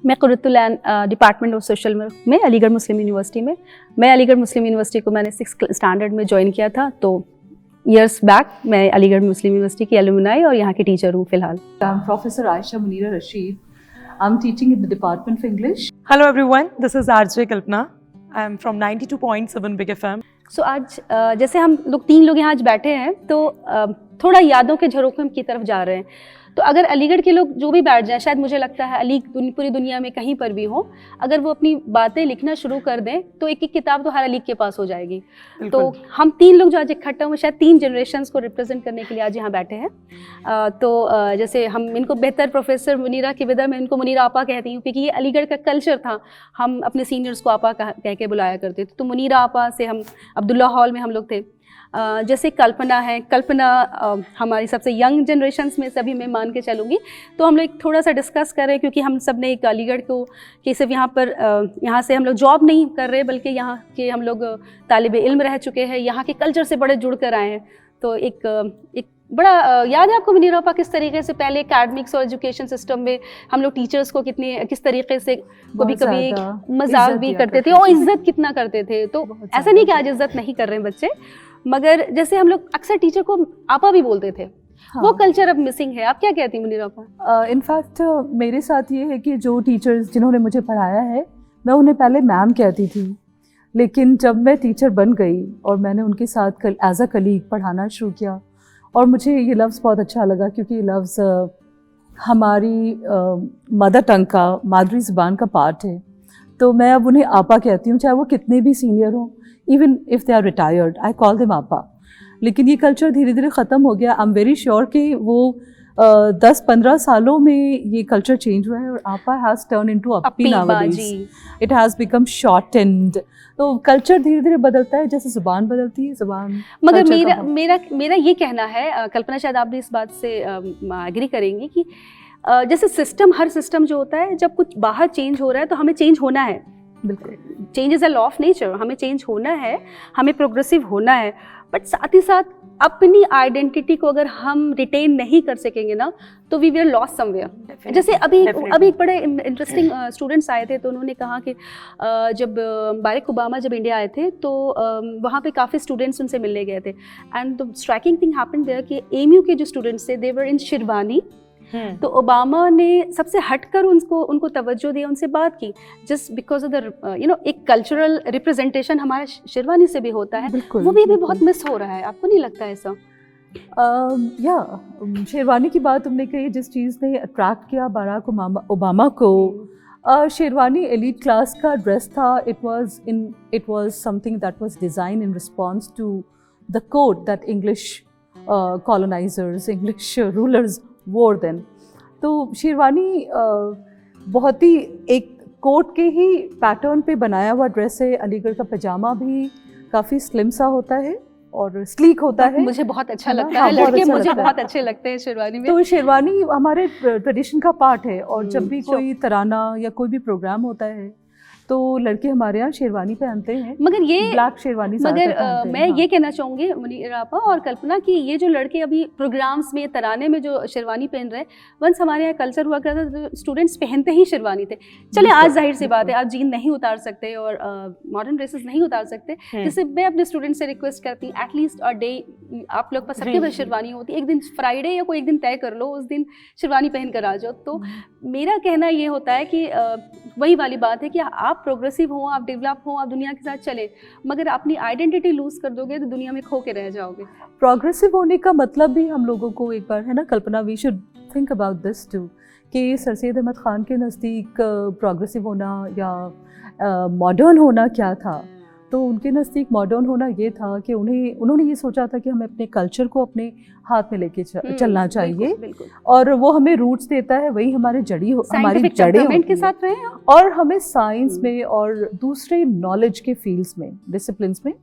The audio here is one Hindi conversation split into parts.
मैं कुर्रतुल-ऐन डिपार्टमेंट ऑफ सोशल वर्क में अलीगढ़ मुस्लिम यूनिवर्सिटी में। मैं अलीगढ़ मुस्लिम यूनिवर्सिटी को मैंने 6th स्टैंडर्ड में ज्वाइन किया था, तो ईयर्स बैक मैं अलीगढ़ मुस्लिम यूनिवर्सिटी की एलुमनाई और यहाँ की टीचर हूँ फ़िलहाल। I'm Professor Aisha Munira Rashid. I'm teaching in the Department of English. Hello everyone, this is RJ Kalpana. I'm from 92.7 Big FM. So आज जैसे हम लोग 3 लोग यहाँ आज बैठे हैं, तो थोड़ा यादों के झरोखे की तरफ जा रहे हैं। तो अगर अलीगढ़ के लोग जो भी बैठ जाएं, शायद मुझे लगता है पूरी दुनिया में कहीं पर भी हो, अगर वो अपनी बातें लिखना शुरू कर दें तो एक एक किताब तो हर अलीग के पास हो जाएगी। तो हम 3 लोग जो आज इकट्ठा हुए, शायद 3 जनरेशन्स को रिप्रेजेंट करने के लिए आज यहाँ बैठे हैं। तो जैसे हम इनको बेहतर प्रोफेसर मुनीरा की बदर, मैं इनको मुनीरा आपा कहती हूँ, क्योंकि ये अलीगढ़ का कल्चर था। हम अपने सीनियर्स को आपा कह के बुलाया करते थे। तो मुनीरा आपा से हम अब्दुल्ला हॉल में हम लोग थे। जैसे कल्पना है, कल्पना हमारी सबसे यंग जनरेशन्स में सभी मैं मान के चलूँगी। तो हम लोग थोड़ा सा डिस्कस कर रहे हैं, क्योंकि हम सब ने एक अलीगढ़ को कि सिर्फ यहाँ से हम लोग जॉब नहीं कर रहे, बल्कि यहाँ के हम लोग तालिब इल्म रह चुके हैं, यहाँ के कल्चर से बड़े जुड़ कर आए हैं। तो एक बड़ा याद है आपको मुनीरा आपा, किस तरीके से पहले एकेडमिक्स और एजुकेशन सिस्टम में हम लोग टीचर्स को किस तरीके से कभी मजाक भी करते थे और इज्जत कितना करते थे। तो ऐसा नहीं कि आज इज्जत नहीं कर रहे हैं बच्चे, मगर जैसे हम लोग अक्सर टीचर को आपा भी बोलते थे। हाँ। वो कल्चर अब मिसिंग है। आप क्या कहती हैं मुनीरा आपा? इनफैक्ट मेरे साथ ये है कि जो टीचर्स जिन्होंने मुझे पढ़ाया है, मैं उन्हें पहले मैम कहती थी, लेकिन जब मैं टीचर बन गई और मैंने उनके साथ एज अ कलीग पढ़ाना शुरू किया, और मुझे ये लफ्ज़ बहुत अच्छा लगा, क्योंकि ये लफ्ज़ हमारी मदर टंग का, मादरी ज़ुबान का पार्ट है। तो मैं अब उन्हें आपा कहती हूँ, चाहे वो कितने भी सीनियर हों, even if they are retired, I call them आपा। लेकिन ये कल्चर धीरे धीरे ख़त्म हो गया। आई एम वेरी श्योर कि वो 10-15 सालों में ये कल्चर चेंज हुआ है और आपा हैज़ टर्न इनटू अपी nowadays. It has become shortened. तो कल्चर धीरे धीरे बदलता है, जैसे ज़ुबान बदलती है, ज़ुबान। मगर मेरा ये कहना है, कल्पना शायद आप भी इस बात से एग्री करेंगी, कि जैसे हर सिस्टम जो होता है, जब कुछ बाहर चेंज हो रहा है तो हमें चेंज होना है। बिल्कुल, change is a law of nature. हमें चेंज होना है, हमें प्रोग्रेसिव होना है, बट साथ ही साथ अपनी आइडेंटिटी को अगर हम रिटेन नहीं कर सकेंगे ना, तो वी विल लॉस्ट समवेयर। जैसे अभी एक बड़े इंटरेस्टिंग स्टूडेंट्स आए थे, तो उन्होंने कहा कि जब बाराक ओबामा जब इंडिया आए थे, तो वहाँ पे काफ़ी स्टूडेंट्स उनसे मिलने गए थे, and the striking thing happened there कि एमयू के जो स्टूडेंट्स थे, दे वर इन शेरवानी। तो ओबामा ने सबसे हटकर उनको तवज्जो दिया, उनसे बात की, जस्ट बिकॉज ऑफ द एक कल्चरल रिप्रेजेंटेशन हमारा शेरवानी से भी होता है, वो भी बहुत मिस हो रहा है। आपको नहीं लगता ऐसा? शेरवानी की बात तुमने कही, जिस चीज़ ने अट्रैक्ट किया बाराक ओबामा को, शेरवानी एलीट क्लास का ड्रेस था। It was something that was design in response to the code that English colonisers, English rulers wore then. तो शेरवानी बहुत ही एक कोट के ही पैटर्न पे बनाया हुआ ड्रेस है। अलीगढ़ का पजामा भी काफ़ी स्लिम सा होता है और स्लीक होता है। मुझे बहुत अच्छा लगता है, लड़के मुझे बहुत अच्छे लगते हैं शेरवानी में। तो शेरवानी हमारे ट्रेडिशन का पार्ट है, और जब भी कोई तराना या कोई भी प्रोग्राम होता है, तो लड़के हमारे यहाँ शेरवानी पहनते हैं, मगर ये ब्लैक शेरवानी। मगर मैं ये कहना चाहूँगी मुनीरा आपा और कल्पना, कि ये जो लड़के अभी प्रोग्राम्स में, तराने में जो शेरवानी पहन रहे हैं, वंस हमारे यहाँ कल्चर हुआ करता था, तो स्टूडेंट्स पहनते ही शेरवानी थे। चले आज जाहिर सी बात है, आज जीन नहीं उतार सकते और मॉडर्न ड्रेसेस नहीं उतार सकते, जिससे मैं अपने स्टूडेंट से रिक्वेस्ट करती हूँ, एटलीस्ट अ डे आप लोग पास सबके पास शेरवानी होती है, एक दिन फ्राइडे या कोई एक दिन तय कर लो, उस दिन शेरवानी पहन कर आ जाओ। तो मेरा कहना ये होता है कि वही वाली बात है कि आप प्रोग्रेसिव हो, आप डेवलप हो, आप दुनिया के साथ चले, मगर अपनी आइडेंटिटी लूज कर दोगे तो दुनिया में खो के रह जाओगे। प्रोग्रेसिव होने का मतलब भी हम लोगों को एक बार, है ना कल्पना, we should think about this too, कि सर सैयद अहमद ख़ान के नज़दीक प्रोग्रेसिव होना या मॉडर्न होना क्या था। तो उनके नज़दीक मॉडर्न होना ये था कि उन्होंने ये सोचा था कि हमें अपने कल्चर को अपने हाथ में लेके चलना चाहिए। बिल्कुल, बिल्कुल। और वो हमें रूट्स देता है, वही हमारी हमारी जड़ें के साथ रहे, और हमें साइंस में और दूसरे नॉलेज के फील्ड्स में, डिसिप्लिन्स में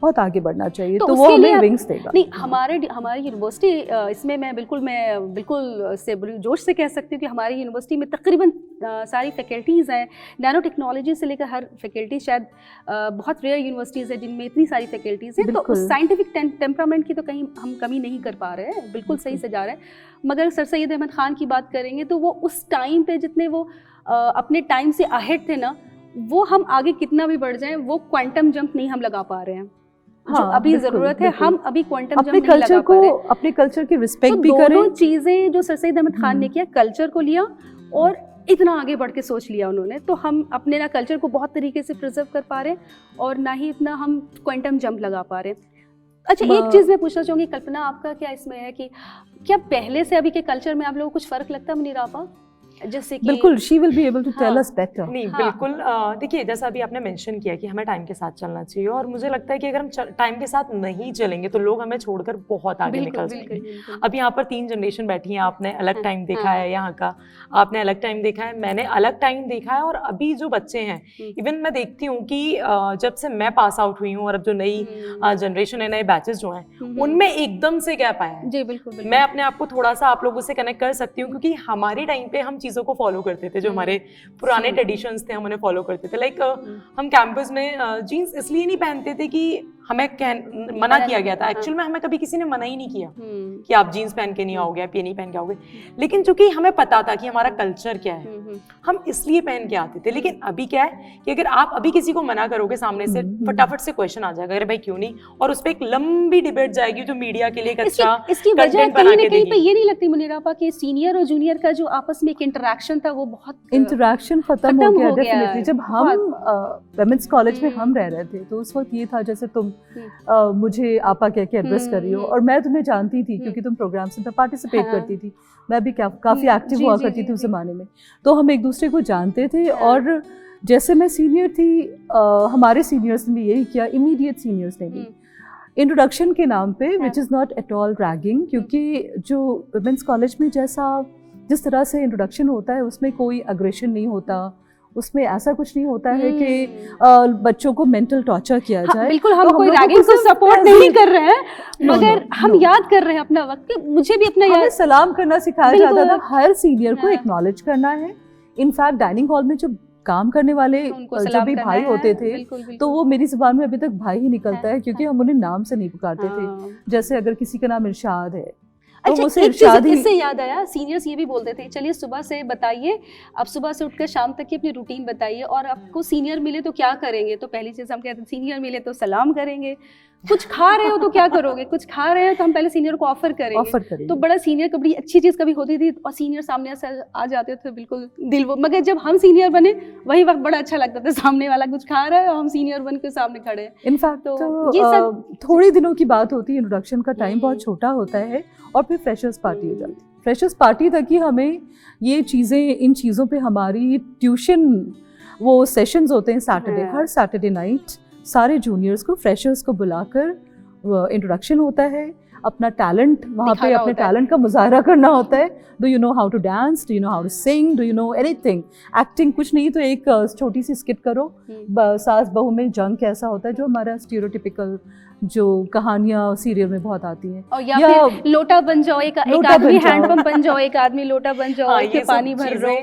बहुत आगे बढ़ना चाहिए। तो वो हमें विंग्स देगा। नहीं, हमारी यूनिवर्सिटी, इसमें मैं बिल्कुल से जोश से कह सकती हूँ कि हमारी यूनिवर्सिटी में तकरीबन सारी फैकल्टीज़ हैं, नैनो टेक्नोलॉजी से लेकर हर फैकल्टी। शायद बहुत रेयर यूनिवर्सिटीज़ है जिनमें इतनी सारी फैकल्टीज़ हैं। तो साइंटिफिक टेम्परामेंट की तो कहीं हम कमी नहीं कर पा रहे हैं, बिल्कुल सही से जा रहे हैं। मगर सर सैयद अहमद ख़ान की बात करेंगे तो वो उस टाइम पे जितने वो अपने टाइम से अहेड थे ना, वो हम आगे कितना भी बढ़ जाएं, वो क्वांटम जंप नहीं हम लगा पा रहे हैं। जो अभी बिल्कुल, ज़रूरत है, बिल्कुल। हम अभी क्वांटम जंप अपने नहीं लगा कल्चर पा रहे हैं। अपने कल्चर की रिस्पेक्ट तो भी करें। दोनों चीज़ें जो सर सैयद अहमद खान ने किया, कल्चर को लिया और इतना आगे बढ़ के सोच लिया उन्होंने, तो हम अपने ना कल्चर को बहुत तरीके से प्रिजर्व कर पा रहे हैं और ना ही इतना हम क्वांटम जंप लगा पा रहे हैं। अच्छा, एक चीज़ मैं पूछना चाहूँगी, कल्पना आपका क्या इसमें है कि क्या पहले से अभी के कल्चर में आप लोगों को कुछ फ़र्क लगता है मुनीर आपा? जैसे कि बिल्कुल, she will be able to tell us better. नहीं, हाँ। बिल्कुल। देखिए, जैसा अभी आपने मेंशन किया कि हमें टाइम के साथ चलना चाहिए, और मुझे लगता है कि अगर हम टाइम के साथ नहीं चलेंगे तो लोग हमें छोड़कर बहुत आगे निकल जाएंगे। अभी यहाँ पर 3 जनरेशन बैठी हैं, आपने अलग टाइम देखा है, यहाँ का आपने अलग टाइम देखा है, मैंने अलग टाइम देखा है, और अभी जो बच्चे हैं, इवन मैं देखती हूँ कि जब से मैं पास आउट हुई हूँ और अब जो नई जनरेशन है, नए बैचेस जो हैं, उनमें एकदम से गैप आया है। जी बिल्कुल। मैं अपने आप को थोड़ा सा आप लोगों से कनेक्ट कर सकती हूँ, क्योंकि हमारे टाइम पे हम चीज़ों को फॉलो करते थे, जो हमारे पुराने ट्रेडिशंस थे हम उन्हें फॉलो करते थे। लाइक हम कैंपस में जीन्स इसलिए नहीं पहनते थे कि हमें मना किया गया था। एक्चुअल में हमें कभी किसी ने मना ही नहीं किया कि आप जीन्स पहन के नहीं आओगे, आप ये नहीं पहन के आओगे, लेकिन चूंकि हमें पता था कि हमारा कल्चर क्या है, हम इसलिए पहन के आते थे। लेकिन अभी क्या है कि अगर आप अभी किसी को मना करोगे, सामने से फटाफट से क्वेश्चन आ जाएगा, अरे भाई क्यों नहीं, और उस पर एक लंबी डिबेट जाएगी जो मीडिया के लिए एक अच्छा इसकी वजह कहीं ना कहीं पे ये नहीं लगती मुनीर आपा कि सीनियर और जूनियर का जो आपस में एक इंटरेक्शन था वो बहुत इंटरेक्शन खत्म हो गया हो गया डेफिनेटली। जब हम वुमेन्स कॉलेज में हम रह रहे थे तो उस वक्त ये था जैसे तुम मुझे आपा कह के एड्रेस कर रही हो, और मैं तुम्हें जानती थी क्योंकि तुम प्रोग्राम्स में पार्टिसिपेट करती थी, मैं भी काफ़ी एक्टिव हुआ करती थी उस ज़माने में, तो हम एक दूसरे को जानते थे। और जैसे मैं सीनियर थी, हमारे सीनियर्स ने भी यही किया, इमीडिएट सीनियर्स ने भी इंट्रोडक्शन के नाम पे, which is not at all ragging, क्योंकि जो वुमेन्स कॉलेज में जिस तरह से इंट्रोडक्शन होता है उसमें कोई अग्रेशन नहीं होता, उसमें ऐसा कुछ नहीं होता है कि बच्चों को मेंटल टॉर्चर किया जाए। हाँ, बिल्कुल, हम तो कोई रैगिंग को सपोर्ट नहीं कर रहे हैं, मगर हम याद कर रहे हैं अपना वक्त। मुझे भी अपना याद, सलाम करना सिखाया जाता था, हर सीनियर को एक्नॉलेज करना है। इनफैक्ट डाइनिंग हॉल में जो काम करने वाले जो भी भाई होते थे, तो वो मेरी जुबान में अभी तक भाई ही निकलता है, क्योंकि हम उन्हें नाम से नहीं पुकारते थे। जैसे अगर किसी का नाम इरशाद है, अच्छा, इससे याद आया, सीनियर्स ये भी बोलते थे, चलिए सुबह से बताइए, आप सुबह से उठकर शाम तक की अपनी रूटीन बताइए, और आपको सीनियर मिले तो क्या करेंगे? तो पहली चीज़ हम कहते हैं सीनियर मिले तो सलाम करेंगे, कुछ खा रहे हो तो क्या करोगे, कुछ खा रहे हो तो हम पहले सीनियर को ऑफर करेंगे। तो बड़ा सीनियर कभी अच्छी चीज़ कभी होती थी और सीनियर सामने से आ जाते थे, बिल्कुल दिल वो। मगर जब हम सीनियर बने वही वक्त बड़ा अच्छा लगता था, सामने वाला कुछ खा रहा है और हम सीनियर बन के सामने खड़े हैं। इनफैक्ट तो ये सब थोड़े दिनों की बात होती है, इंट्रोडक्शन का टाइम बहुत छोटा होता है, और फिर फ्रेशर्स पार्टी हो जाती है। फ्रेशर्स पार्टी तक ही हमें ये चीज़ें, इन चीज़ों पे हमारी ट्यूशन, वो सेशंस होते हैं सैटरडे, हर सैटरडे नाइट सारे जूनियर्स को, फ्रेशर्स को बुलाकर इंट्रोडक्शन होता है, अपना टैलेंट वहाँ पे अपने टैलेंट का मुजाहरा करना होता है। Do you know how to dance, do you know how to sing, do you know anything, acting कुछ नहीं तो एक छोटी सी स्किट करो, सास बहू में जंग कैसा होता है, जो हमारा स्टीरियोटिपिकल जो कहानियाँ सीरियल में बहुत आती हैं, और या फिर लोटा बन जाओ, एक आदमी हैंडपंप बन जाओ, एक आदमी लोटा बन जाओ, के पानी भर लो।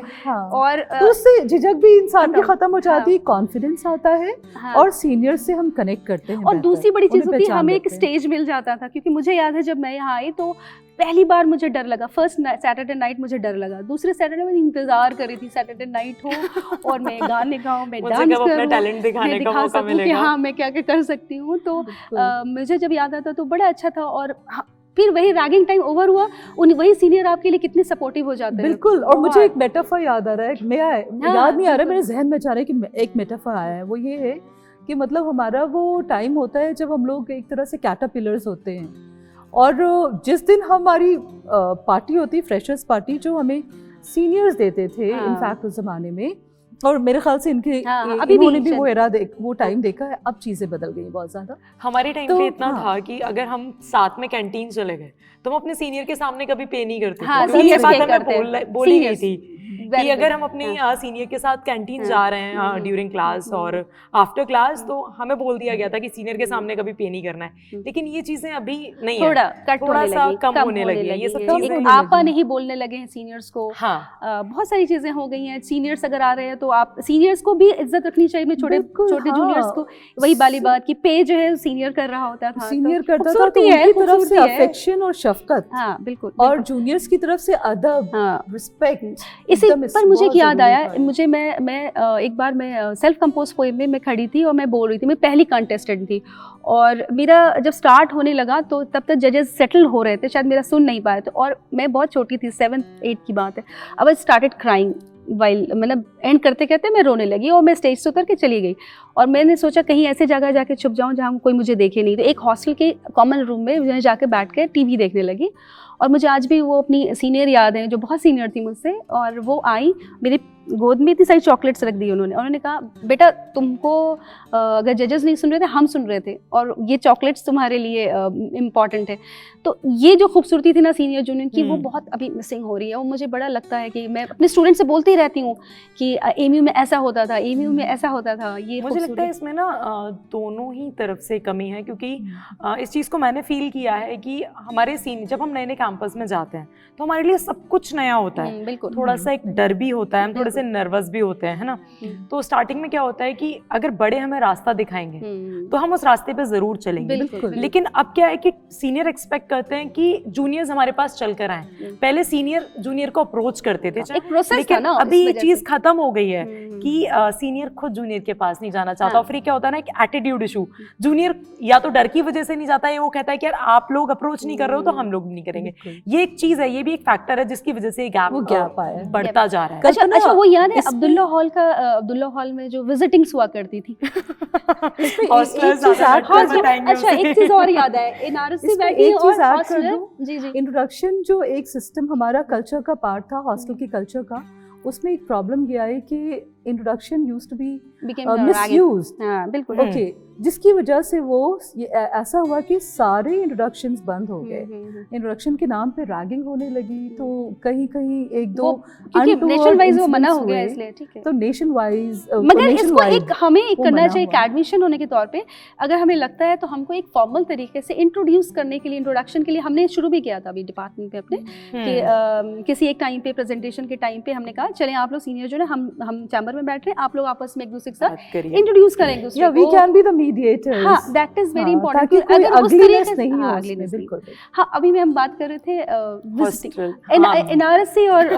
और तो उससे झिझक भी इंसान की खत्म हो जाती है, कॉन्फिडेंस आता है, और सीनियर से हम कनेक्ट करते हैं। और दूसरी बड़ी चीज़ होती है, हमें एक स्टेज मिल जाता था, क्योंकि मुझे याद है जब मैं यहाँ आई तो पहली बार मुझे डर लगा, फर्स्ट सैटरडे नाइट मुझे डर लगा, दूसरे सैटरडे में इंतजार कर रही थी सैटरडे नाइट हो और मैं गाने गाऊँ, मैं डांस करूँ, टैलेंट दिखाने का मौका मिलेगा कि हाँ मैं क्या क्या कर सकती हूँ। तो मुझे जब याद आता तो बड़ा अच्छा था। और फिर वही रैगिंग टाइम ओवर हुआ, वही सीनियर आपके लिए कितने सपोर्टिव हो जाते हैं। बिल्कुल। और मुझे एक मेटाफर याद आ रहा है, याद नहीं आ रहा है, मेरे जहन में जा रहा है कि एक मेटाफर आया है, वो ये है कि मतलब हमारा वो टाइम होता है जब हम लोग एक तरह से कैटरपिलर्स होते हैं, और जिस दिन हमारी पार्टी होती, फ्रेशर्स पार्टी, जो हमें सीनियर्स देते थे इनफैक्ट उस ज़माने में, और मेरे ख्याल से इन्होंने भी वो टाइम देखा है। अब चीज़ें बदल गई बहुत ज़्यादा। हमारे टाइम पे इतना था कि अगर हम साथ में कैंटीन चले गए तो हम अपने सीनियर के सामने कभी पे नहीं करते थे। ये बात हमें बोली गई थी कि अगर हम अपने सीनियर के साथ कैंटीन जा रहे हैं ड्यूरिंग क्लास और आफ्टर क्लास, तो हमें बोल दिया गया था कि सीनियर के सामने कभी पे नहीं करना है। लेकिन ये चीजें अभी नहीं है, थोड़ा सा कम होने लगी है। ये सब चीजें आपा नहीं बोलने लगे हैं सीनियर्स को। बहुत सारी चीजें हो गई हैं। सीनियर्स अगर आ रहे हैं तो आप सीनियर्स को भी इज्जत रखनी चाहिए, छोटे छोटे जूनियर्स को। वही वाली बात की पे जो है सीनियर कर रहा होता था, सीनियर करता था, तो उनकी तरफ से अफेक्शन और शफकत, हाँ बिल्कुल, और जूनियर्स की तरफ से अदब, रिस्पेक्ट, इसी wisdom पर मुझे बहुत एक याद ज़रूरी आया, था। मुझे मैं एक बार मैं सेल्फ कंपोज पोएम में मैं खड़ी थी और मैं बोल रही थी, मैं पहली कंटेस्टेंट थी और मेरा जब स्टार्ट होने लगा तो तब तक जजेस सेटल हो रहे थे, शायद मेरा सुन नहीं पाए थे और मैं बहुत छोटी थी, 7-8 की बात है। अब आई स्टार्टेड क्राइंग वाइल, मतलब एंड करते करते मैं रोने लगी और मैं स्टेज से उतर के चली गई और मैंने सोचा कहीं ऐसे जगह जाके छुप जाऊं जहां कोई मुझे देखे नहीं। तो एक हॉस्टल के कॉमन रूम में मैं जाके बैठ के टीवी देखने लगी और मुझे आज भी वो अपनी सीनियर याद है जो बहुत सीनियर थी मुझसे, और वो आई, मेरे गोद में इतनी सारी चॉकलेट्स रख दी उन्होंने कहा बेटा तुमको अगर जजेस नहीं सुन रहे थे हम सुन रहे थे और ये चॉकलेट्स तुम्हारे लिए इम्पॉर्टेंट है। तो ये जो खूबसूरती थी ना सीनियर जूनियर की, वो बहुत अभी मिसिंग हो रही है। और मुझे बड़ा लगता है कि मैं अपने स्टूडेंट से बोलती रहती हूँ कि एमयू में ऐसा होता था, एमयू में ऐसा होता था। ये मुझे लगता है इसमें ना दोनों ही तरफ से कमी है, क्योंकि इस चीज़ को मैंने फील किया है कि हमारे सीनियर जब हम नए नए कैंपस में जाते हैं तो हमारे लिए सब कुछ नया होता है, बिल्कुल थोड़ा सा एक डर भी होता है, हम थोड़े से नर्वस भी होते हैं, है ना। तो स्टार्टिंग में क्या होता है कि अगर बड़े हमें रास्ता दिखाएंगे तो हम उस रास्ते पे जरूर चलेंगे, बिल्कुल। लेकिन अब क्या है कि सीनियर एक्सपेक्ट करते हैं कि जूनियर्स हमारे पास चल कर आए। पहले सीनियर जूनियर को अप्रोच करते थे, एक प्रोसेस था लेकिन ना, अभी इस ये वजह चीज से। खत्म हो गई है कि सीनियर खुद जूनियर के पास नहीं जाना चाहता। और फिर क्या होता है ना कि एटीट्यूड इशू, जूनियर या तो डर की वजह से नहीं जाता है, वो कहता है कि यार आप लोग अप्रोच नहीं कर रहे हो तो हम लोग नहीं करेंगे। ये एक चीज है, ये भी एक फैक्टर है जिसकी वजह से गैप आया है, बढ़ता जा रहा है। अच्छा वो याद है अब्दुल्ला हॉल में जो विजिटिंग्स हुआ करती थी। अच्छा एक चीज और याद है, एनआरसी बैठी और हॉस्टलर, जी जी, इंट्रोडक्शन जो एक सिस्टम हमारा कल्चर का पार्ट था, हॉस्टल के कल्चर का, उसमें एक प्रॉब्लम ये आई कि introduction used to be misused. हाँ बिल्कुल। ओके, जिसकी वजह से वो ऐसा हुआ कि सारे इंट्रोडक्शंस बंद हो गए। इंट्रोडक्शन के नाम पे रैगिंग होने लगी, तो कहीं कहीं एक दो क्योंकि नेशन वाइज वो मना हो गया इसलिए, ठीक है। तो नेशन वाइज, मगर इसको एक हमें एक करना चाहिए कि एडमिशन होने के तौर पे अगर हमें लगता है तो हमको एक फॉर्मल तरीके से इंट्रोड्यूस करने के लिए, इंट्रोडक्शन के लिए हमने शुरू भी किया था अभी डिपार्टमेंट पे अपने कि किसी एक टाइम पे प्रेजेंटेशन के टाइम पे हमने कहा चलें आप लोग सीनियर जो है हम चैम्बर में बैठ रहे हैं, आप लोग आपस में एक दूसरे के साथ इंट्रोड्यूस करें एक दूसरे को। We can be the mediators. हाँ, दैट इज वेरी इंपॉर्टेंट। ताकि कोई अगलीनेस नहीं हो हाँ, उसमें, बिल्कुल। हाँ, अभी में हम बात कर रहे थे एनआरएससी और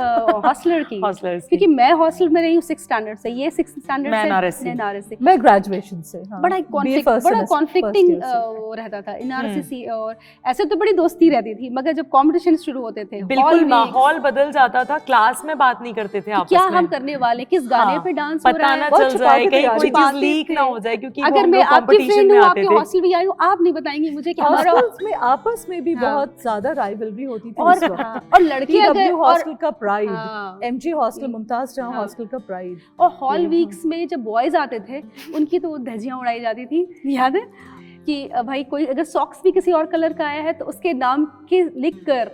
हॉस्टलर की, क्योंकि मैं हॉस्टल में रही हूँ 6th स्टैंडर्ड से, ये 6th स्टैंडर्ड से एनआरएससी, मैं ग्रेजुएशन से। बड़ा कॉन्फ्लिक्टिंग रहता था एनआरएससी। और ऐसे तो बड़ी दोस्ती रहती थी, मगर जब कंपटीशन शुरू होते थे बिल्कुल माहौल बदल जाता था, क्लास में बात नहीं करते थे आपस में, क्या हम करने वाले, किस गाने पे डांस हो रहा है, पता ना चल जाए, कहीं कोई चीज लीक ना हो जाए, क्योंकि अगर मैं आपकी फ्रेंड हूँ, आपके हॉस्टल भी आई हूँ, आप नहीं बताएंगी मुझे कि हमारा में आपस में भी बहुत ज्यादा राइवलरी होती थी और लड़की अगर हॉस्टल का प्राइड, एमजी हॉस्टल, मुमताज जहां हॉस्टल का प्राइड। और हॉल वीक्स में जब बॉयज आते थे उनकी तो धज्जियां उड़ाई जाती थी, याद है कि भाई कोई अगर सॉक्स भी किसी और कलर का आया है तो उसके नाम के लिख कर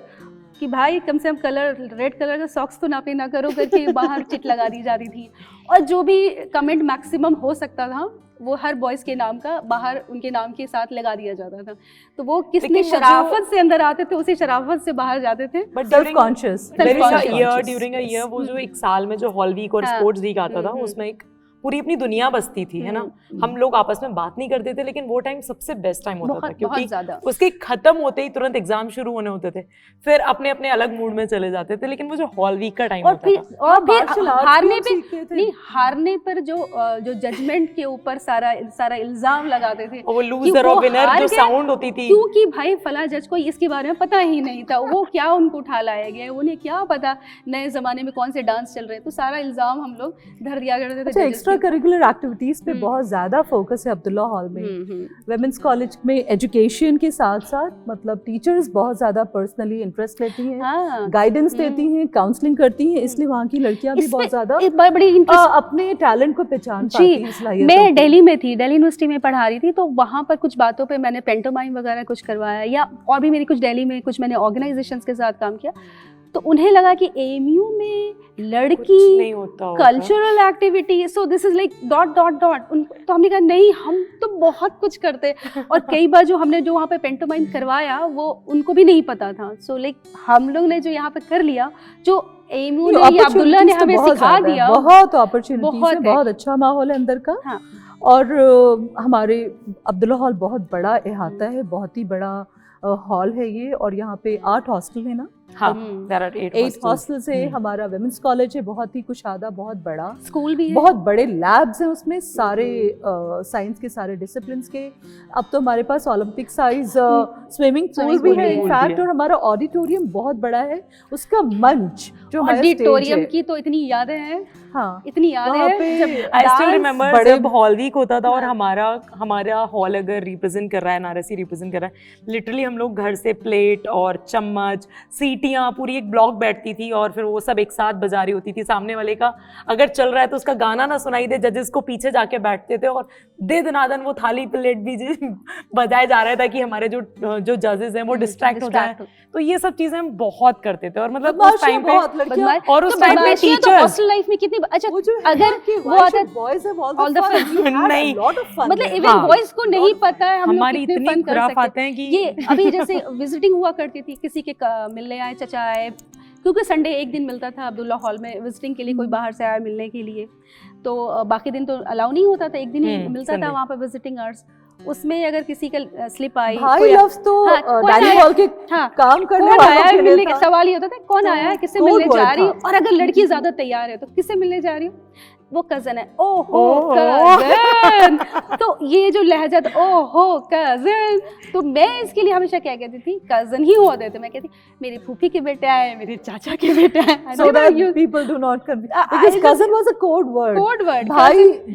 कि भाई कम से कम कलर, रेड कलर का सॉक्स तो नापे ना करो करके बाहर चिट लगा दी जाती थी। और जो भी कमेंट मैक्सिमम हो सकता था वो हर बॉयज के नाम का बाहर उनके नाम के साथ लगा दिया जाता था। तो वो किसने शराफत से अंदर आते थे, उसी शराफत से बाहर जाते थे। But self conscious during a year वो जो एक साल में जो हॉल वीक और स्पोर्ट्स वीक आता था, उसमें एक पूरी अपनी दुनिया बसती थी, है ना। हम लोग आपस में बात नहीं करते थे, लेकिन वो टाइम सबसे बेस्ट टाइम होता था, क्योंकि उसके खत्म होते ही तुरंत एग्जाम शुरू होने होते थे, फिर अपने अपने अलग मूड में चले जाते थे। लेकिन वो जो हॉल वीक का टाइम होता था, और फिर हारने पर जो जजमेंट के ऊपर सारा इल्जाम लगाते थे, वो लूजर और विनर जो साउंड होती थी, क्योंकि भाई फला जज को इसके बारे में पता ही नहीं था, वो क्या उनको उठा लाया गया, उन्हें क्या पता नए जमाने में कौन से डांस चल रहे हैं। तो सारा इल्जाम हम लोग धर दिया करते थे। करिकुलर एक्टिविटीज पे बहुत ज्यादा फोकस है अब्दुल्ला हॉल में। वुमेन्स कॉलेज में एजुकेशन के साथ साथ मतलब टीचर्स बहुत ज्यादा पर्सनली इंटरेस्ट लेती हैं, गाइडेंस देती हैं, काउंसलिंग करती हैं, इसलिए वहाँ की लड़कियां भी बहुत ज्यादा अपने टैलेंट को पहचान पाती हैं। मैं दिल्ली में थी, दिल्ली यूनिवर्सिटी में पढ़ा रही थी, तो वहाँ पर कुछ बातों पे मैंने पेंटोमाइम वगैरह कुछ करवाया, या और भी मेरी कुछ दिल्ली में कुछ मैंने ऑर्गेनाइजेशंस के साथ काम किया। तो उन्हें लगा कि एमयू में लड़की cultural activity, so this is like ... तो हमने कहा नहीं, हम तो बहुत कुछ करते। और कई बार जो हमने जो वहाँ पे पेंटोमाइम करवाया वो उनको भी नहीं पता था। सो लाइक हम लोग ने जो यहाँ पे कर लिया, जो एमयू ने या अब्दुल्ला ने हमें सिखा दिया, बहुत अपॉर्चुनिटीज, बहुत अच्छा माहौल है अंदर का। हाँ। और हमारे अब्दुल्ला हॉल बहुत बड़ा अहाता है, बहुत ही बड़ा हॉल है ये, और यहाँ पे 8 हॉस्टल है ना, हाँ, there are 8 8 hostels. हॉस्टल्स है, हमारा वुमेन्स कॉलेज है बहुत ही कुशादा, बहुत बड़ा, स्कूल भी है, बहुत बड़े लैब्स हैं उसमें, सारे साइंस के सारे डिसिप्लिन्स के। अब तो हमारे पास ओलंपिक साइज स्विमिंग पूल भी है इनफैक्ट, और हमारा ऑडिटोरियम बहुत बड़ा है, उसका मंच जो ऑडिटोरियम की तो इतनी यादें हैं, हाँ इतनी यादें हैं जब I still remember बड़े- जब हॉल वीक होता था और हमारा हॉल अगर रिप्रेजेंट कर रहा है, एनआरएससी रिप्रेजेंट कर रहा है, लिटरली हम लोग घर से प्लेट और चम्मच, सीटियाँ, पूरी एक ब्लॉक बैठती थी और फिर वो सब एक साथ बजा रही होती थी। सामने वाले का अगर चल रहा है तो उसका गाना ना सुनाई दे, जजेस को पीछे जाके बैठते थे और दे दनादन वो थाली प्लेट भी बजाए जा रहा है ताकि हमारे जो जजेस हैं वो डिस्ट्रैक्ट हो जाए। तो ये सब चीजें हम बहुत करते थे और मतलब उस टाइम पे बहुत लड़कियां, और उस टाइम पे टीचर्स हॉस्टल लाइफ में कितनी अच्छा, वो जो अगर वो आता boys have all all the the fun. Fun, नहीं, मतलब इवन हाँ। बॉयज को नहीं पता है हम लोग हमारी कितने इतनी फन कर खुराफात सकते हैं कि ये अभी जैसे विजिटिंग हुआ करती थी, किसी के मिलने आए, चचा आए, क्योंकि संडे एक दिन मिलता था अब्दुल्ला हॉल में विजिटिंग के लिए, कोई बाहर से आया मिलने के लिए, तो बाकी दिन तो अलाउ नहीं होता था, एक दिन ही मिलता था वहाँ पर विजिटिंग आवर्स। उसमें अगर किसी का स्लिप आई, भाई लव्स तो कौन डाइनिंग आया? हॉल के हाँ, काम करने कौन वालों आया के मिलने लिए का था। सवाल ये होता था, कौन आया है, किससे code मिलने word जा रही हो, था। और अगर लड़की ज्यादा तैयार है तो किससे मिलने जा रही हो, वो कजन है, ओहो ओह। कजन। तो ये जो लहजा था, ओहो कजन, तो मैं इसके लिए हमेशा क्या कहती थी, कजन ही होते थे, मैं कहती मेरी फूफी के बेटे आए, मेरे चाचा के बेटे आए, So that people do not confuse, because cousin was a code word. Code word.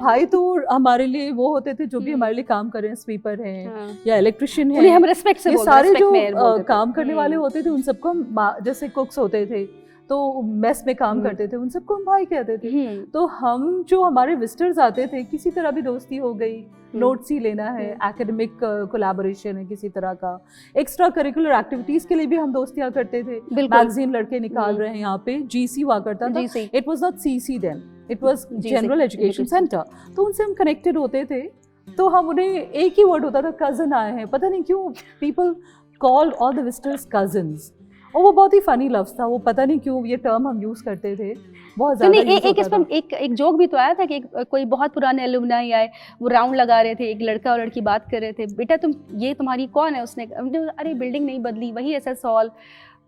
भाई तो हमारे लिए वो होते थे जो भी हमारे लिए काम कर रहे हैं, स्वीपर हैं हाँ। या इलेक्ट्रिशियन उन्हें हैं, हम रिस्पेक्ट से ये बोलते, सारे जो respect में बोलते थे। काम करने वाले होते थे उन सबको हम जैसे कुक्स होते थे तो मेस में काम करते थे, उन सबको हम भाई कहते थे। तो हम जो हमारे विजिटर्स आते थे, किसी तरह भी दोस्ती हो गई, नोट्स ही लेना है, एकेडमिक कोलैबोरेशन है किसी तरह का, एक्स्ट्रा करिकुलर एक्टिविटीज के लिए भी हम दोस्तियां करते थे। मैगजीन लड़के निकाल रहे हैं, यहाँ पे जीसी हुआ करता था, GC। It was not CC then, it was general education centre, तो उनसे हम कनेक्टेड होते थे। तो हम उन्हें एक ही वर्ड होता था, कजन आए हैं, पता नहीं क्यों people call all the visitors cousins, और वो बहुत ही फनी लफ्ज था, वो पता नहीं क्यों ये टर्म हम यूज करते थे बहुत तो ज्यादा। नहीं, एक इस पर एक जोक भी तो आया था कि कोई बहुत पुराने एलुमनाई आए, वो राउंड लगा रहे थे, एक लड़का और लड़की बात कर रहे थे, बेटा तुम ये तुम्हारी कौन है, उसने अरे बिल्डिंग नहीं बदली, वही एसएस हॉल।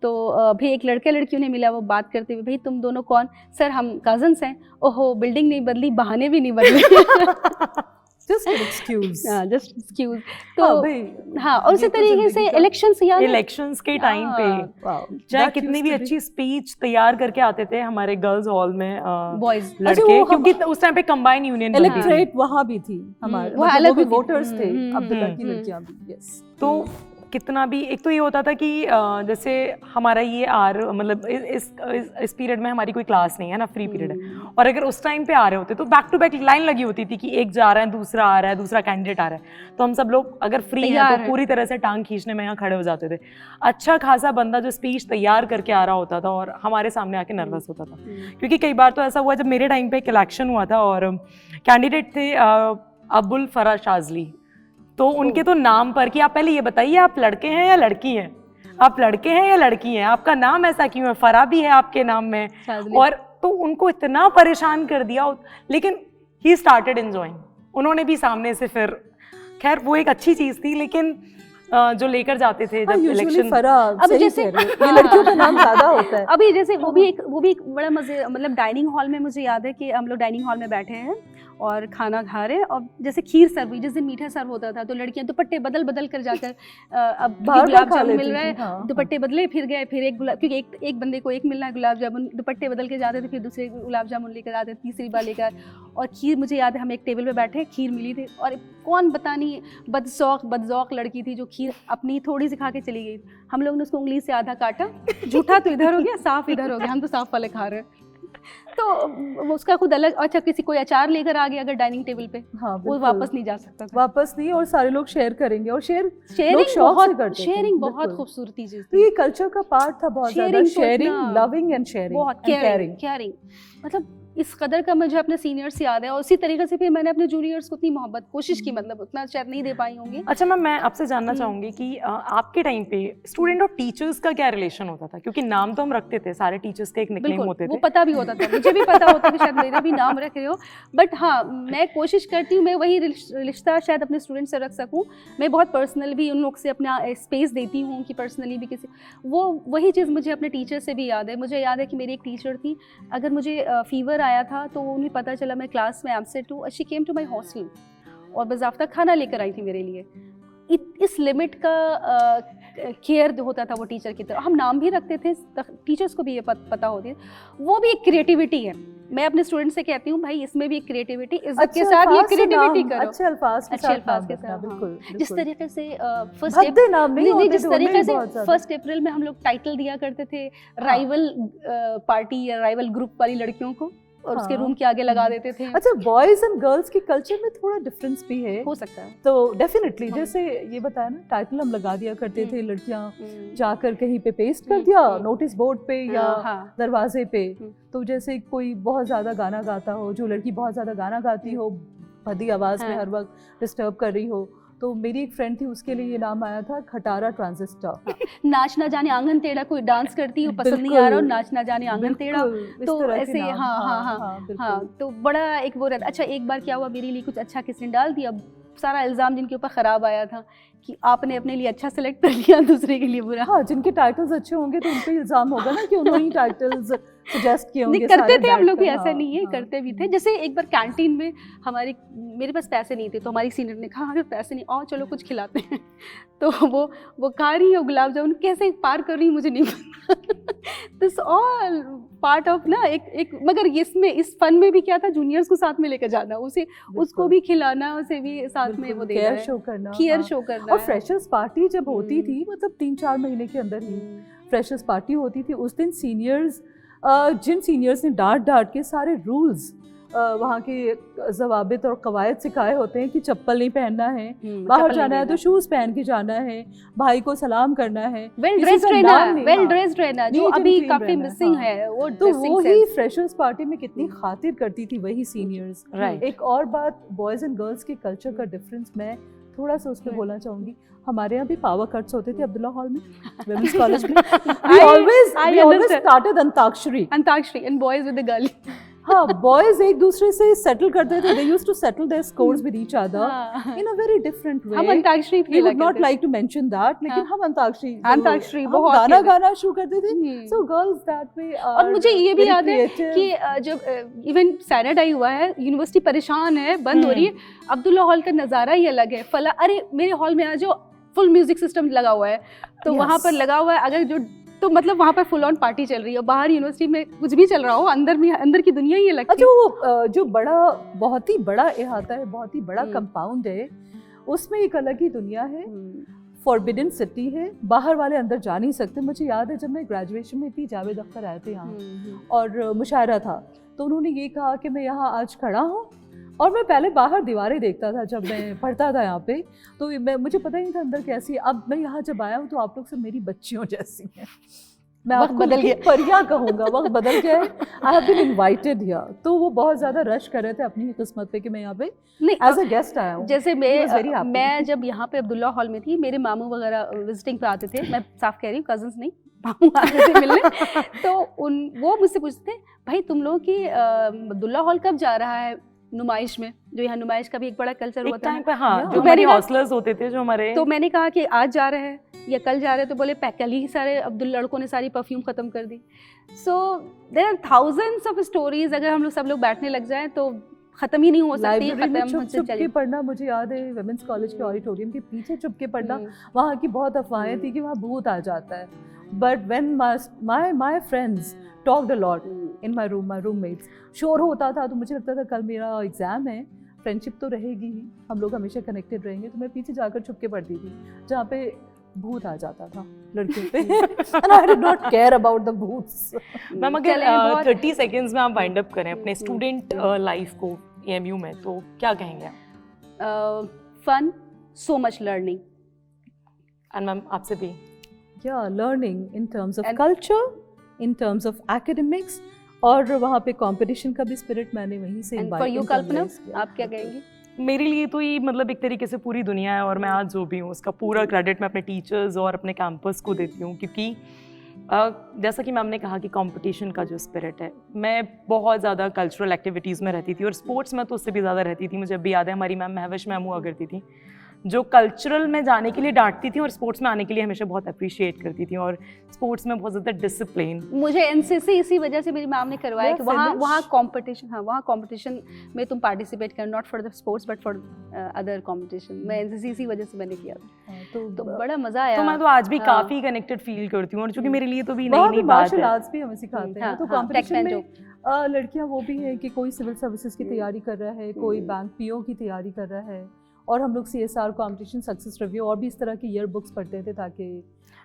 तो भी एक लड़के लड़की उन्हें मिला, वो बात करते हुए, भाई तुम दोनों कौन, सर हम कजन्स हैं, ओहो बिल्डिंग नहीं बदली, बहाने भी नहीं बदले। Just excuse, just excuse. तो हाँ, और उसी तरीके से इलेक्शंस याद है, इलेक्शंस के टाइम पे चाहे कितनी भी अच्छी स्पीच तैयार करके आते थे हमारे गर्ल्स हॉल में बॉयज लड़के, क्योंकि उस टाइम पे कंबाइन यूनियन इलेक्ट्रेट वहाँ भी थी हमारे, वो मतलब अलग वो भी होती थी। वोटर्स थे, अब्दुल्ला की लड़कियाँ भी, यस। तो कितना भी, एक तो ये होता था कि जैसे हमारा ये मतलब इस पीरियड में हमारी कोई क्लास नहीं है ना, फ्री पीरियड है, और अगर उस टाइम पे आ रहे होते तो बैक टू बैक लाइन लगी होती थी कि एक जा रहा है, दूसरा आ रहा है, दूसरा कैंडिडेट आ रहा है, तो हम सब लोग अगर फ्री हैं तो पूरी तरह से टांग खींचने में यहाँ खड़े हो जाते थे। अच्छा खासा बंदा जो स्पीच तैयार करके आ रहा होता था और हमारे सामने आके नर्वस होता था, क्योंकि कई बार तो ऐसा हुआ, जब मेरे टाइम पे एक इलेक्शन हुआ था और कैंडिडेट थे अबुल फरा शाजली, तो उनके तो नाम पर कि आप पहले ये बताइए आप लड़के हैं या लड़की हैं, आप लड़के हैं या लड़की हैं, आपका नाम ऐसा क्यों है, फरा भी है आपके नाम में, और तो उनको इतना परेशान कर दिया, लेकिन ही स्टार्टेड एंजॉइंग, उन्होंने भी सामने से फिर, खैर वो एक अच्छी चीज़ थी, लेकिन जो लेकर जाते थे जब इलेक्शन, अब जैसे ये लड़कियों का नाम ज्यादा होता है। अभी जैसे वो भी एक बड़ा मजे, मतलब डाइनिंग हॉल में मुझे याद है कि हम लोग डाइनिंग हॉल में बैठे हैं और खाना खा रहे हैं, और जैसे खीर सर्व हुई, जिस दिन मीठा सर्व होता था तो लड़कियां दुपट्टे बदल कर जाकर अब गुलाब जामुन मिल रहा है, हाँ, दुपट्टे बदले, फिर गए, फिर एक गुलाब, क्योंकि एक बंदे को एक मिलना है गुलाब जामुन, दुपट्टे बदल के जाते थे, फिर दूसरे गुलाब जामुन लेकर आते थे, तीसरी बार लेकर, और खीर, मुझे याद है हम एक टेबल पे बैठे, खीर मिली थी, और कौन बतानी बदजौक लड़की थी जो खीर अपनी थोड़ी सी खा के चली गई, हम लोग ने उसको उंगली से आधा काटा, झूठा तो इधर हो गया, साफ इधर हो गया, हम तो साफ वाले खा रहे हैं। तो उसका खुद अलग, अच्छा किसी कोई अचार लेकर आ गया अगर डाइनिंग टेबल पे, हाँ, वो वापस नहीं जा सकता था, वापस नहीं, और सारे लोग शेयर करेंगे, और शेयरिंग बहुत खूबसूरती चीज थी, ये कल्चर का पार्ट था बहुत ज्यादा, शेयरिंग, लविंग एंड शेयरिंग, बहुत केयरिंग, मतलब इस कदर का मुझे अपने सीनियर से याद है, और उसी तरीके से फिर मैंने अपने जूनियर्स को उतनी मोहब्बत कोशिश की, मतलब उतना शायद नहीं दे पाई होंगी। अच्छा मैम, मैं आपसे जानना चाहूंगी कि आपके टाइम पे स्टूडेंट और टीचर्स का क्या रिलेशन होता था? क्योंकि नाम तो हम रखते थे, सारे टीचर्स के एक निकनेम बिल्कुल, होते वो थे। पता भी होता था, मुझे भी पता होता था शायद मेरे भी नाम रख रहे हो, बट हाँ मैं कोशिश करती हूँ मैं वही रिश्ता शायद अपने स्टूडेंट से रख सकूँ। मैं बहुत पर्सनल भी उन लोग से अपना स्पेस देती हूँ कि पर्सनली भी किसी, वो वही चीज़ मुझे अपने टीचर से भी याद है। मुझे याद है कि मेरी एक टीचर थी, अगर मुझे फीवर आया था तो उन्हें पता चला मैं क्लास में एब्सेंट हूँ, she came to my hostel और बाज़ाफ्ता खाना लेकर आई थी मेरे लिए। इस लिमिट का केयर होता था वो टीचर की तरह। हम नाम भी रखते थे, टीचर्स को भी ये पता होती है, वो भी एक क्रिएटिविटी है। मैं अपने स्टूडेंट से कहती हूँ भाई इसमें भी एक क्रिएटिविटी, इज्जत के साथ ये क्रिएटिविटी करो, अच्छे अल्फाज के साथ। बिल्कुल, जिस तरीके से जिस तरीके से 1 अप्रैल में हम लोग टाइटल दिया करते थे राइवल पार्टी या राइवल ग्रुप वाली लड़कियों को, और उसके रूम के आगे लगा देते थे। अच्छा, बॉयज एंड गर्ल्स के कल्चर में थोड़ा डिफरेंस भी है, हो सकता है तो डेफिनेटली जैसे ये बताया ना, टाइटल हम लगा दिया करते थे, लड़कियां जाकर कहीं पे पेस्ट कर दिया नोटिस बोर्ड पे या दरवाजे पे। तो जैसे कोई बहुत ज्यादा गाना गाता हो, जो लड़की बहुत ज्यादा गाना गाती हो, भद्दी आवाज में हर वक्त डिस्टर्ब कर रही हो, तो मेरी एक फ्रेंड थी, उसके लिए ये नाम आया था खटारा ट्रांजिस्टर। नाच ना जाने आंगन टेढ़ा, कोई डांस करती हो पसंद नहीं आ रहा, नाच ना जाने आंगन टेढ़ा, तो ऐसे हाँ, तो बड़ा एक वो रहता। अच्छा एक बार क्या हुआ, मेरे लिए कुछ अच्छा किसी ने डाल दिया, सारा इल्ज़ाम जिनके ऊपर ख़राब आया था कि आपने अपने लिए अच्छा सेलेक्ट कर लिया, दूसरे के लिए बुरा। हाँ, जिनके टाइटल्स अच्छे होंगे तो उन पे इल्ज़ाम होगा ना कि उन्होंने टाइटल्स सजेस्ट किए होंगे। करते थे हम लोग भी, ऐसा नहीं है, करते भी थे। जैसे एक बार कैंटीन में मेरे पास पैसे नहीं थे, तो हमारी सीनियर ने कहा हमें पैसे नहीं, आओ चलो कुछ खिलाते हैं। तो वो खा रही है गुलाब जामुन, कैसे पार कर रही है मुझे नहीं पता। दिस ऑल पार्ट ऑफ ना एक मगर इसमें इस फन में भी क्या था, जूनियर्स को साथ में लेकर जाना, उसको भी खिलाना, उसे भी साथ में वो देना, केयर शो करना, केयर शो करना। और फ्रेशर्स पार्टी जब होती थी, मतलब 3-4 महीने के अंदर ही फ्रेशर्स पार्टी होती थी, उस दिन सीनियर्स जिन सीनियर्स ने डांट के सारे रूल्स वहाँ के ज़वाबित और कवायद सिखाए होते हैं कि चप्पल नहीं पहनना है, बाहर जाना है तो शूज पहन के जाना है, भाई को सलाम करना है, वेल ड्रेस्ड रहना, जो अभी काफी मिसिंग है वो। तो वो ही फ्रेशर्स पार्टी में कितनी खातिर करती थी वही सीनियर्स। एक और बात, बॉयज एंड गर्ल्स के कल्चर का डिफरेंस मैं थोड़ा सा उस पर बोलना चाहूंगी। हमारे यहाँ भी पावर कट्स होते थे अब्दुल्ला हॉल में, वुमेन्स कॉलेज में। We always started antakshari and boys with the girl। हाँ, बॉयज एक दूसरे से सेटल करते थे, they used to settle their scores with each other in a very different way। हम antakshari we would not like to mention that, लेकिन हम अंताक्षरी बहुत गाना शुरू करते थे। So girls that way are और मुझे ये भी याद है कि जब इवन सैटरडे हुआ है, यूनिवर्सिटी परेशान है, बंद हो रही है, अब्दुल्ला हॉल का नज़ारा ही अलग है। फला अरे मेरे हॉल में आ जाओ, फुल म्यूजिक सिस्टम लगा हुआ है, तो वहाँ पर लगा हुआ है, अगर जो तो मतलब वहाँ पर फुल ऑन पार्टी चल रही है। बाहर यूनिवर्सिटी में कुछ भी चल रहा हो, अंदर की दुनिया ही अलग। अच्छा, वो जो बहुत ही बड़ा अहाता है, बहुत ही बड़ा कंपाउंड है, उसमें एक अलग ही दुनिया है, फॉरबिडन सिटी है, बाहर वाले अंदर जा नहीं सकते। मुझे याद है जब मैं ग्रेजुएशन में थी, जावेद अख्तर आए थे यहाँ और मुशायरा था, तो उन्होंने ये कहा कि मैं यहाँ आज खड़ा हूँ, और मैं पहले बाहर दीवारें देखता था जब मैं पढ़ता था यहाँ पे, तो मुझे पता ही नहीं था अंदर कैसी है। अब मैं यहाँ जब आया हूँ तो आप लोग सब मेरी बच्चियों जैसी हैं। मैं वक्त बदल गया, परियां कहूँगा, वक्त बदल गया है। I have been invited here, तो वो बहुत ज़्यादा रश कर रहे थे अपनी किस्मत पे कि मैं यहाँ पे एज अ गेस्ट आया हूँ। जैसे मैं जब यहाँ पे अब्दुल्ला हॉल में थी, मेरे मामू वगैरह विजिटिंग पे आते थे, मैं साफ कह रही हूँ, कजन्स नहीं, मामू आते थे मिलने। तो वो मुझसे पूछते थे, भाई तुम लोगों की अब्दुल्ला हॉल कब जा रहा है नुमाइश में, जो यहाँ नुमाइश का भी एक बड़ा कल्चर हुआ था। जो हमारे हॉस्टलर्स होते थे, जो हमारे, तो मैंने कहा कि आज जा रहे हैं या कल जा रहे हैं, तो बोले कल ही सारे अब्दुल्ला लड़कों ने सारी परफ्यूम खत्म कर दी। So there are thousands of stories, अगर हम लोग सब लोग बैठने लग जाएं तो खत्म ही नहीं हो सकती। चुप के पढ़ना, मुझे याद है वुमेन्स कॉलेज के ऑडिटोरियम के पीछे चुप के पढ़ना, वहाँ की बहुत अफवाहें थी कि वहाँ भूत आ जाता है। But when my friends talked a lot in my room, my roommates, शोर होता था तो मुझे लगता था कल मेरा एग्जाम है, फ्रेंडशिप तो रहेगी ही, हम लोग हमेशा कनेक्टेड रहेंगे, तो मैं पीछे जाकर छुप के पढ़ती थी, जहाँ पे भूत आ जाता था लड़कियों पे। And I did not care about the boots। Ma'am अगर 30 सेकंड्स में आप वाइंड अप करें अपने स्टूडेंट लाइफ को एएमयू में, तो क्या कहेंगे? Fun, so much learning. And ma'am आपसे भी? Yeah, learning in terms of culture, in terms of academics, और वहाँ पे कंपटीशन का भी स्पिरिट मैंने वहीं से एंड फॉर यू कल्पना, आप क्या कहेंगी? मेरे लिए तो ये मतलब एक तरीके से पूरी दुनिया है, और मैं आज जो भी हूँ उसका पूरा क्रेडिट मैं अपने टीचर्स और अपने कैंपस को देती हूँ, क्योंकि जैसा कि मैम ने कहा कि कंपटीशन का जो स्पिरिट है, मैं बहुत ज़्यादा कल्चरल एक्टिविटीज़ में रहती थी और स्पोर्ट्स में तो उससे भी ज़्यादा रहती थी। मुझे अभी याद है हमारी मैम महविश मैम हुआ करती थी, जो कल्चरल में जाने के लिए डांटती थी और स्पोर्ट्स में आने के लिए हमेशा बहुत अप्रिशिएट करती थी, और स्पोर्ट्स में बहुत ज़्यादा डिसिप्लिन। मुझे एनसीसी इसी वजह से मेरी मैम ने करवाया कि वहाँ कंपटीशन, हाँ वहाँ कंपटीशन में तुम पार्टिसिपेट कर, not for the sports but for other competition. मैं एनसीसी इसी वजह से मैंने किया था, तो बड़ा मजा आया। तो मैं तो आज भी काफ़ी कनेक्टेड फील करती हूँ, और चूँकि मेरे लिए तो भी नई नई बात मार्शल है। आर्ट्स भी हमें सिखाते हैं, तो कंपटीशन में लड़कियां वो भी है कि कोई सिविल सर्विसेज की तैयारी कर रहा है, कोई बैंक पीओ की तैयारी कर रहा है, और हम लोग CSR कंपटीशन सक्सेस रिव्यू और भी इस तरह की ईयर बुक्स पढ़ते थे ताकि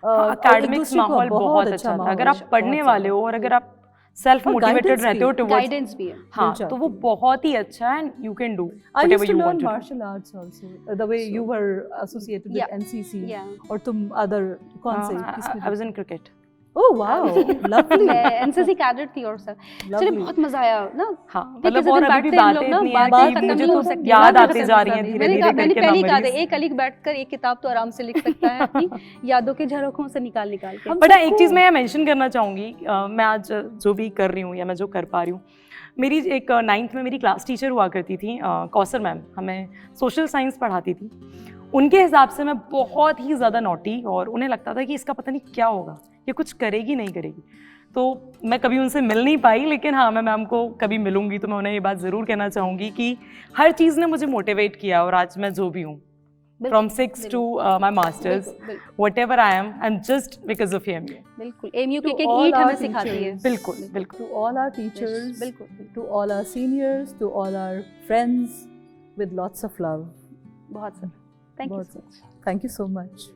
एकेडमिक्स माहौल बहुत अच्छा था। अगर आप पढ़ने वाले हो और अगर आप सेल्फ मोटिवेटेड रहते हो टुवर्ड्स, गाइडेंस भी है, हाँ, तो वो बहुत ही अच्छा है, and you can do I used whatever to you learn want to. martial arts also, the way you were associated with NCC, और तुम अदर कौन से किसमें? I was in cricket. Oh wow, lovely. मैं एनसीसी कैडेट थी और सर चलिए बहुत मजा आया ना। हाँ, फिर मतलब किसी और दिन अभी भी बैठते हैं हम बातें लोग ना, इतनी हैं बातें कि खत्म मुझे नहीं तो हो सकती, याद बातें आती खत्म जा नहीं रही हैं हो सकती। धीरे-धीरे मैंने करके पहले ही कहा था, memories। एक कलीग बैठकर एक किताब तो आराम से लिख सकता है अपनी यादों के झरोखों से निकाल के। बट एक चीज़ मैं मेंशन करना चाहूँगी, मैं आज जो भी कर रही हूँ या मैं जो कर पा रही हूँ, मेरी एक 9th में मेरी क्लास टीचर हुआ करती थी, कौसर मैम, हमें सोशल साइंस पढ़ाती थी। उनके हिसाब से मैं बहुत ही ज़्यादा नॉटी, और उन्हें लगता था कि इसका पता नहीं क्या होगा, ये कुछ करेगी नहीं करेगी। तो मैं कभी उनसे मिल नहीं पाई, लेकिन हाँ मैं मैम को कभी मिलूंगी तो मैं उन्हें ये बात ज़रूर कहना चाहूँगी कि हर चीज़ ने मुझे मोटिवेट किया, और आज मैं जो भी हूँ, from 6 to my masters, whatever I am just because of AMU। बिल्कुल, AMU की एक all ईंट our हमें सिखाती है। बिल्कुल बिल्कुल। To all our teachers, बिल्कुल, to all our seniors, to all our friends, with lots of love. बहुत sir, thank you. Thank you so much.